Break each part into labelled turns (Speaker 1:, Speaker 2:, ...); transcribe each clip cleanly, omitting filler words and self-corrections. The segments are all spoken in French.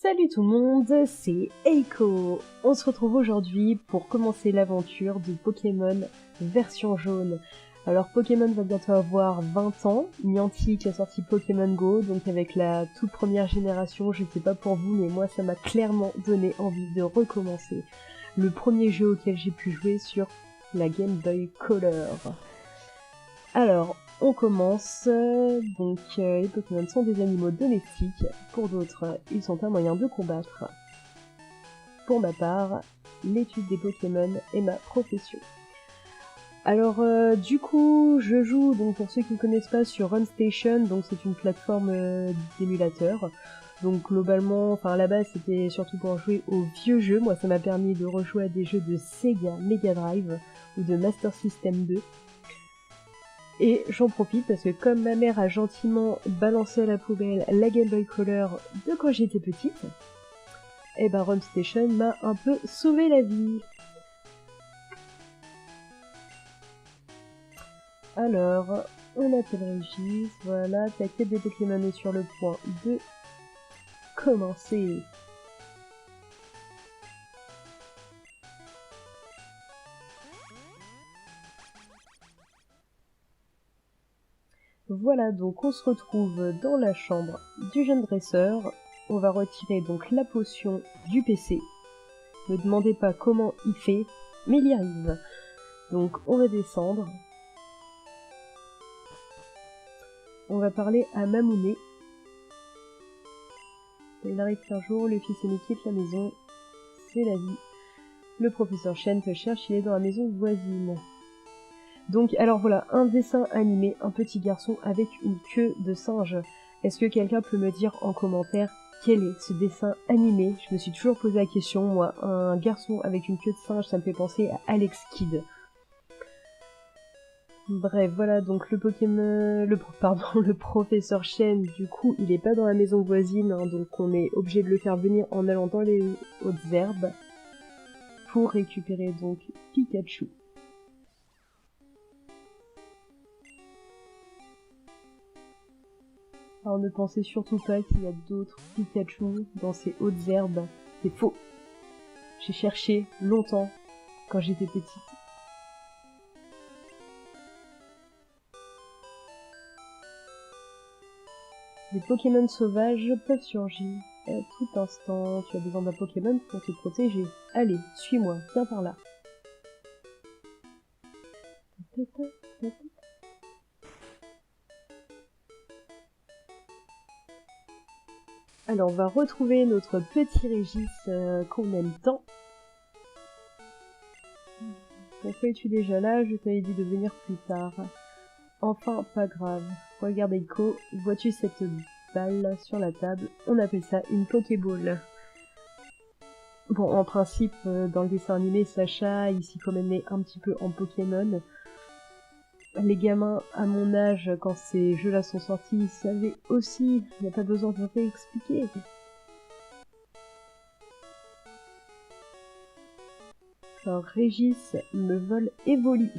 Speaker 1: Salut tout le monde, c'est Eiko. On se retrouve aujourd'hui pour commencer l'aventure de Pokémon version jaune. Alors Pokémon va bientôt avoir 20 ans, Niantic a sorti Pokémon Go, donc avec la toute première génération, je sais pas pour vous, mais moi ça m'a clairement donné envie de recommencer. Le premier jeu auquel j'ai pu jouer sur la Game Boy Color. Alors, on commence, donc les Pokémon sont des animaux domestiques, pour d'autres, ils sont un moyen de combattre. Pour ma part, l'étude des Pokémon est ma profession. Alors, du coup, je joue, donc pour ceux qui ne connaissent pas, sur RunStation, donc c'est une plateforme d'émulateur. Donc globalement, enfin à la base c'était surtout pour jouer aux vieux jeux, moi ça m'a permis de rejouer à des jeux de Sega Mega Drive ou de Master System 2. Et j'en profite parce que comme ma mère a gentiment balancé à la poubelle la Game Boy Color de quand j'étais petite, et ben RunStation m'a un peu sauvé la vie. Alors, on appelle Régis, voilà, ta quête des Pokémon est sur le point de commencer. Voilà, donc on se retrouve dans la chambre du jeune dresseur. On va retirer donc la potion du PC. Ne demandez pas comment il fait, mais il y arrive. Donc on va descendre. On va parler à Mamouné. Il arrive qu'un jour, le fils aîné quitte la maison. C'est la vie. Le professeur Chen te cherche, il est dans la maison voisine. Donc, alors voilà, un dessin animé, un petit garçon avec une queue de singe. Est-ce que quelqu'un peut me dire en commentaire quel est ce dessin animé? Je me suis toujours posé la question, moi, un garçon avec une queue de singe, ça me fait penser à Alex Kidd. Bref, voilà, donc le Pokémon... le professeur Chen, du coup, il est pas dans la maison voisine, hein, donc on est obligé de le faire venir en allant dans les hautes herbes pour récupérer donc Pikachu. Alors ne pensez surtout pas qu'il y a d'autres Pikachu dans ces hautes herbes. C'est faux. J'ai cherché longtemps quand j'étais petite. Les Pokémon sauvages peuvent surgir à tout instant. Tu as besoin d'un Pokémon pour te protéger. Allez, suis-moi, viens par là. Alors on va retrouver notre petit Régis qu'on aime tant. Pourquoi es-tu déjà là? Je t'avais dit de venir plus tard. Enfin, pas grave. Regarde Eiko, vois-tu cette balle sur la table? On appelle ça une Pokéball. Bon, en principe, dans le dessin animé, Sacha, il s'y connaît un petit peu en Pokémon. Les gamins, à mon âge, quand ces jeux-là sont sortis, ils savaient aussi. Il n'y a pas besoin de réexpliquer. Alors, Régis me vole Evoli.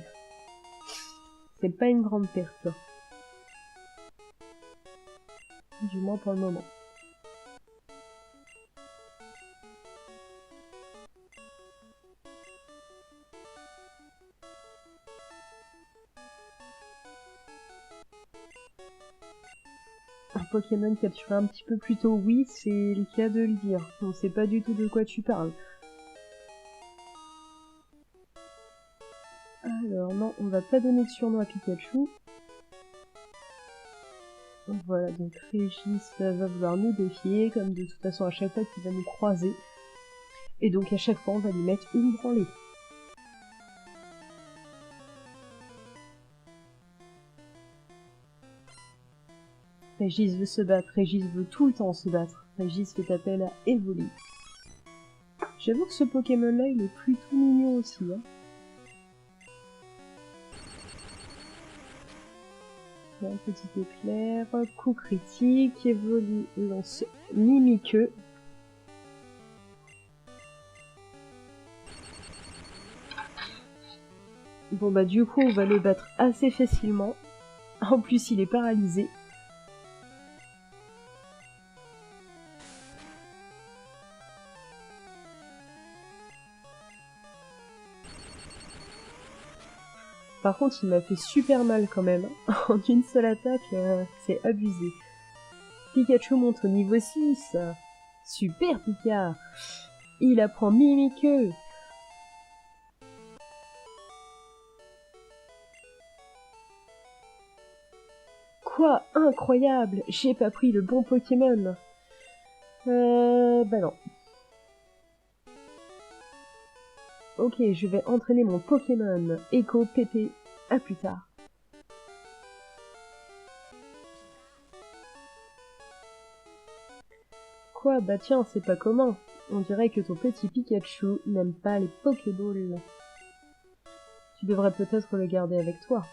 Speaker 1: C'est pas une grande perte. Du moins pour le moment. Un Pokémon capturé un petit peu plus tôt, oui, c'est le cas de le dire. On sait pas du tout de quoi tu parles. Alors non, on va pas donner de surnom à Pikachu. Voilà, donc Régis va vouloir nous défier, comme de toute façon à chaque fois qu'il va nous croiser. Et donc à chaque fois on va lui mettre une branlée. Régis veut se battre, Régis veut tout le temps se battre. Régis fait appel à Evoli. J'avoue que ce Pokémon-là, il est plutôt mignon aussi, hein. Un petit éclair, coup critique, Evoli lance Mimiqueux. Bon bah du coup on va le battre assez facilement. En plus il est paralysé. Par contre, il m'a fait super mal quand même. En une seule attaque, c'est abusé. Pikachu monte au niveau 6. Super Pika. Il apprend Mimikyu. Quoi? Incroyable! J'ai pas pris le bon Pokémon. Bah non. Ok, je vais entraîner mon Pokémon. Echo, Pépé. À plus tard. Quoi? Bah tiens, c'est pas commun. On dirait que ton petit Pikachu n'aime pas les Pokéballs. Tu devrais peut-être le garder avec toi.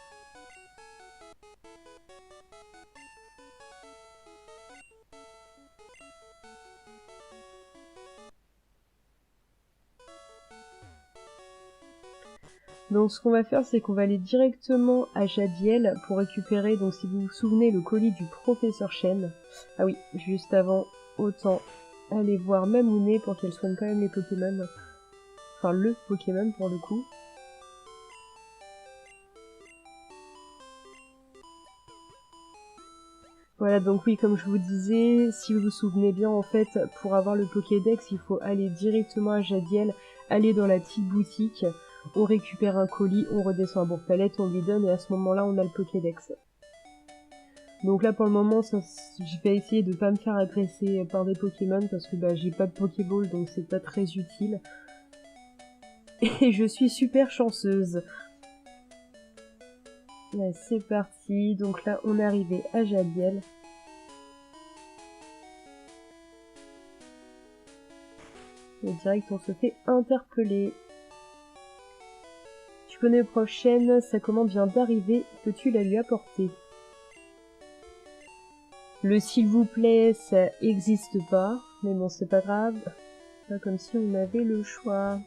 Speaker 1: Donc ce qu'on va faire, c'est qu'on va aller directement à Jadiel pour récupérer, donc si vous vous souvenez, le colis du professeur Chen. Ah oui, juste avant, autant aller voir Mamouné pour qu'elle soigne quand même les Pokémon. Enfin, le Pokémon pour le coup. Voilà, donc oui, comme je vous disais, si vous vous souvenez bien, en fait, pour avoir le Pokédex, il faut aller directement à Jadiel, aller dans la petite boutique, on récupère un colis, on redescend à Bourg-Palette, on lui donne, et à ce moment-là, on a le Pokédex. Donc là, pour le moment, je vais essayer de pas me faire agresser par des Pokémon, parce que bah, j'ai pas de Pokéball, donc c'est pas très utile. Et je suis super chanceuse. Ouais, c'est parti, donc là, on est arrivé à Jadiel. Et direct, on se fait interpeller. Tu connais le prof Chen, sa commande vient d'arriver, peux-tu la lui apporter? Le s'il vous plaît, ça existe pas, mais bon, c'est pas grave. Pas comme si on avait le choix.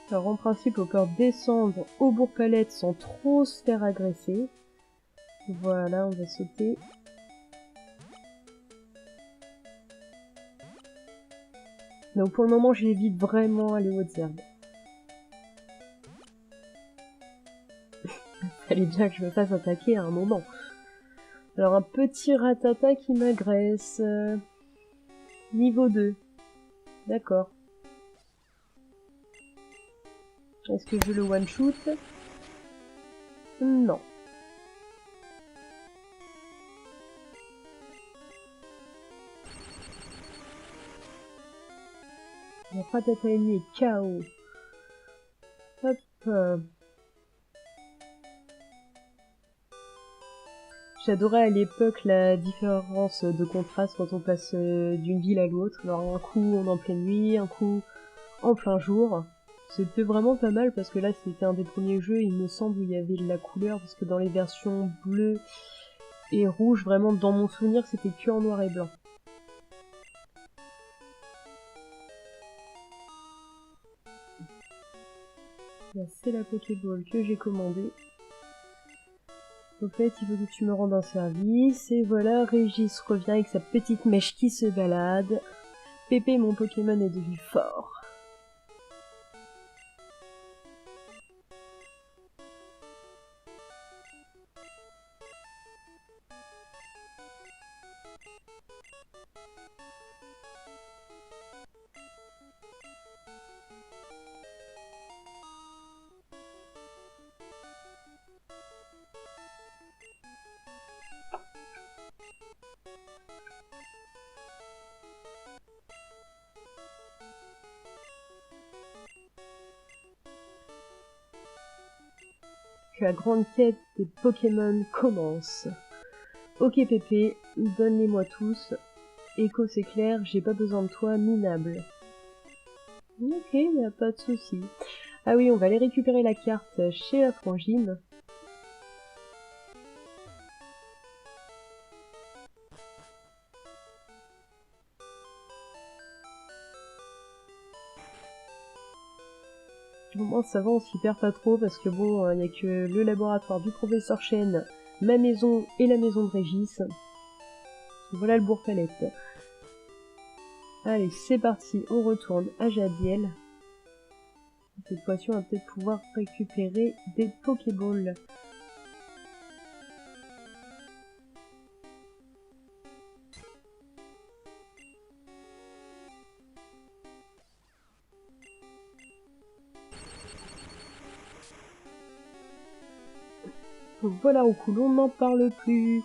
Speaker 1: Alors en principe, on peut descendre au Bourg-Palette sans trop se faire agresser. Voilà, on va sauter. Donc pour le moment, j'évite vraiment les hautes herbes. Fallait bien que je me fasse attaquer à un moment. Alors un petit ratata qui m'agresse. Niveau 2. D'accord. Est-ce que je le one-shoot? Non. Mon ratata ennemi est KO. Hop. J'adorais à l'époque la différence de contraste quand on passe d'une ville à l'autre. Alors un coup on est en pleine nuit, un coup en plein jour. C'était vraiment pas mal parce que là c'était un des premiers jeux, il me semble, où il y avait de la couleur, parce que dans les versions bleues et rouges, vraiment dans mon souvenir c'était que en noir et blanc. C'est la Pokéball que j'ai commandée. Au fait, il faut que tu me rendes un service. Et voilà, Régis revient avec sa petite mèche qui se balade. Pépé, mon Pokémon, est devenu fort. Que la grande quête des Pokémon commence. Ok Pépé, donne-les-moi tous. Echo c'est clair, j'ai pas besoin de toi, minable. Ok, y'a pas de souci. Ah oui, on va aller récupérer la carte chez la frangine. Au moins ça va, on s'y perd pas trop parce que bon, y a que le laboratoire du professeur Chen, ma maison et la maison de Régis. Voilà le Bourg-Palette. Allez, c'est parti, on retourne à Jadiel. Cette fois-ci, on va peut-être pouvoir récupérer des Pokéballs. Donc voilà, au coup, on n'en parle plus.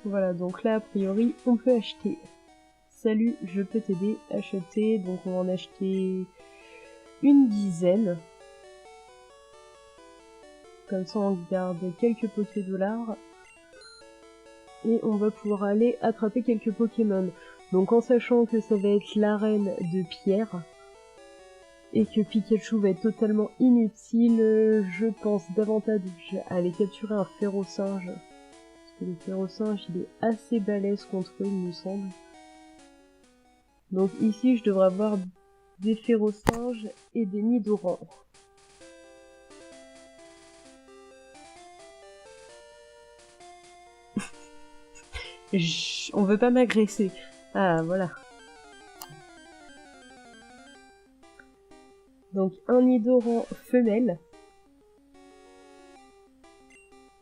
Speaker 1: Voilà, donc là, a priori, on peut acheter. Salut, je peux t'aider à acheter. Donc on va en acheter une dizaine. Comme ça, on garde quelques Poké-dollars. Et on va pouvoir aller attraper quelques Pokémon. Donc en sachant que ça va être l'arène de pierre. Et que Pikachu va être totalement inutile, je pense davantage à aller capturer un Férosinge. Parce que le Férosinge, il est assez balèze contre eux, il me semble. Donc ici, je devrais avoir des Férosinges et des Nidoran. On veut pas m'agresser. Ah, voilà. Donc un Nidoran femelle.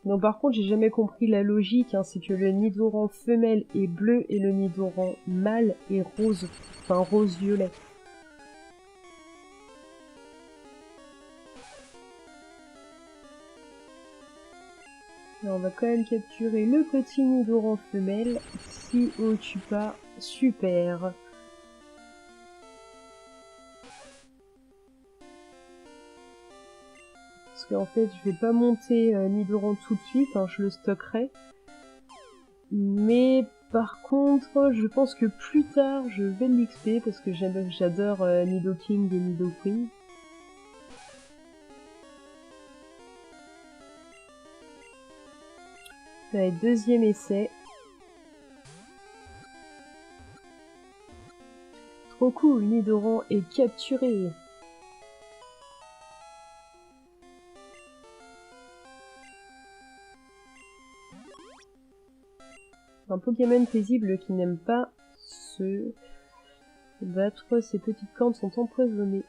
Speaker 1: Non, par contre, j'ai jamais compris la logique, hein, c'est que le Nidoran femelle est bleu et le Nidoran mâle est rose. Enfin, rose-violet. On va quand même capturer le petit Nidoran femelle. Si on tue pas, super. Parce qu'en fait, je vais pas monter Nidoran tout de suite, hein, je le stockerai. Mais par contre, je pense que plus tard, je vais l'XP parce que j'adore Nidoking et Nidoqueen. Allez, deuxième essai. Trop cool, Nidoran est capturé. Un Pokémon paisible qui n'aime pas se battre, ses petites cornes sont empoisonnées.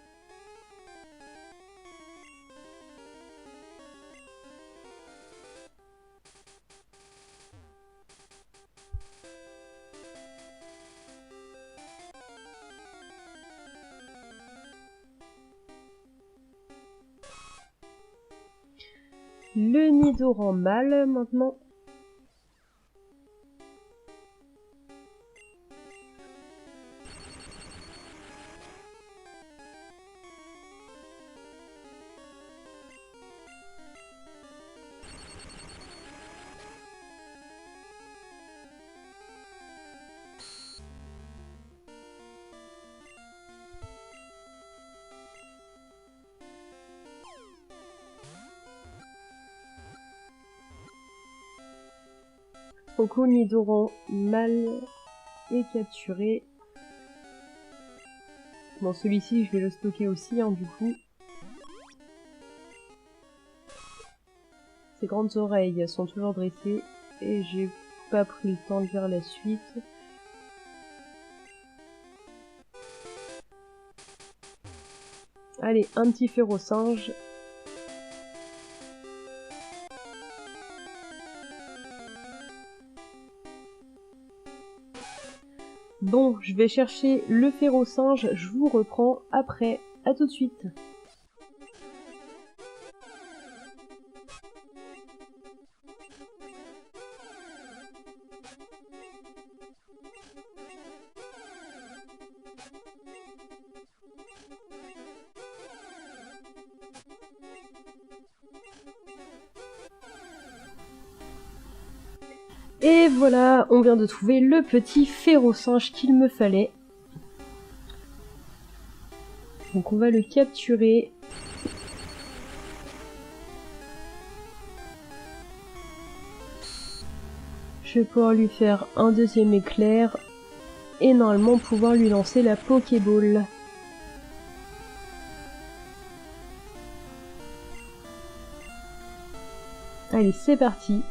Speaker 1: Le Nidoran mâle maintenant. Coco Nidoran mâle est capturé. Bon, celui-ci, je vais le stocker aussi, hein, du coup. Ses grandes oreilles sont toujours dressées et j'ai pas pris le temps de lire la suite. Allez, un petit Férosinge. Bon, je vais chercher le Férosinge, je vous reprends après. À tout de suite. Et voilà, on vient de trouver le petit Férosinge qu'il me fallait. Donc on va le capturer. Je vais pouvoir lui faire un deuxième éclair. et normalement pouvoir lui lancer la Pokéball. Allez, c'est parti.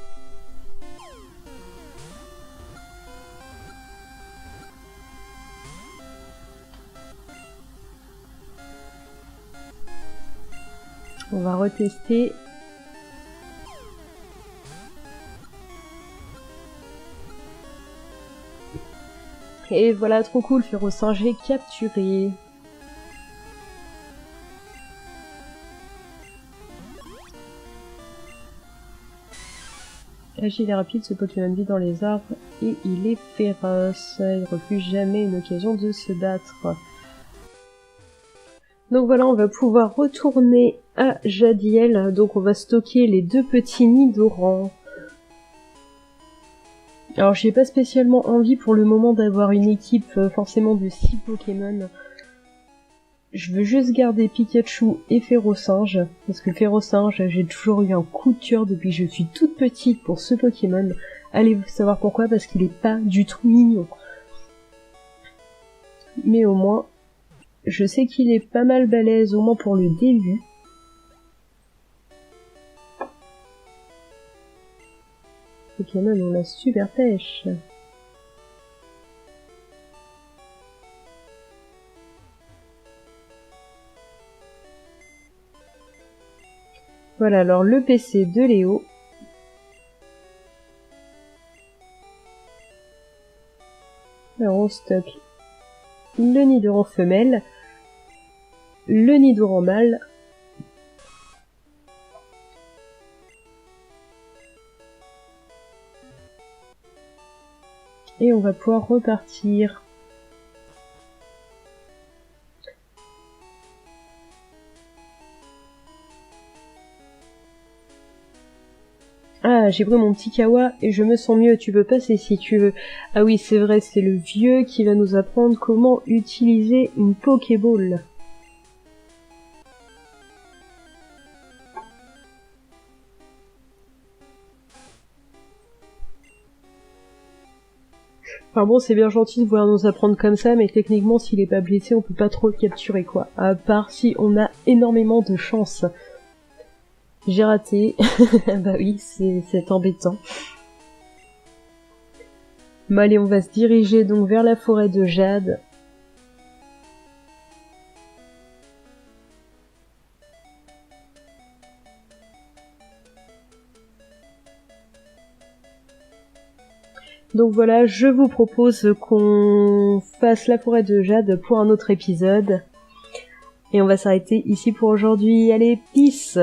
Speaker 1: On va retester. Et voilà, trop cool, Férosinge est capturé. Agile et rapide, ce Pokémon vit dans les arbres et il est féroce. Il refuse jamais une occasion de se battre. Donc voilà, on va pouvoir retourner à Jadiel. Donc on va stocker les 2 petits Nidoran. Alors j'ai pas spécialement envie pour le moment d'avoir une équipe forcément de 6 Pokémon. Je veux juste garder Pikachu et Férosinge, parce que Férosinge, j'ai toujours eu un coup de cœur depuis que je suis toute petite pour ce Pokémon. Allez savoir pourquoi, parce qu'il est pas du tout mignon. Mais au moins, je sais qu'il est pas mal balèze, au moins pour le début. Pokémon, on a super pêche. Voilà, alors le PC de Léo. Alors on stocke le Nidoran femelle, le Nidoran mâle, et on va pouvoir repartir. Ah, j'ai pris mon petit kawa et je me sens mieux, tu peux passer si tu veux. Ah oui, c'est vrai, c'est le vieux qui va nous apprendre comment utiliser une Pokéball. Enfin bon, c'est bien gentil de vouloir nous apprendre comme ça, mais techniquement, s'il est pas blessé, on peut pas trop le capturer, quoi. À part si on a énormément de chance. J'ai raté. Bah oui, c'est embêtant. Bon allez, on va se diriger donc vers la forêt de Jade. Donc voilà, je vous propose qu'on fasse la forêt de Jade pour un autre épisode. Et on va s'arrêter ici pour aujourd'hui. Allez, peace!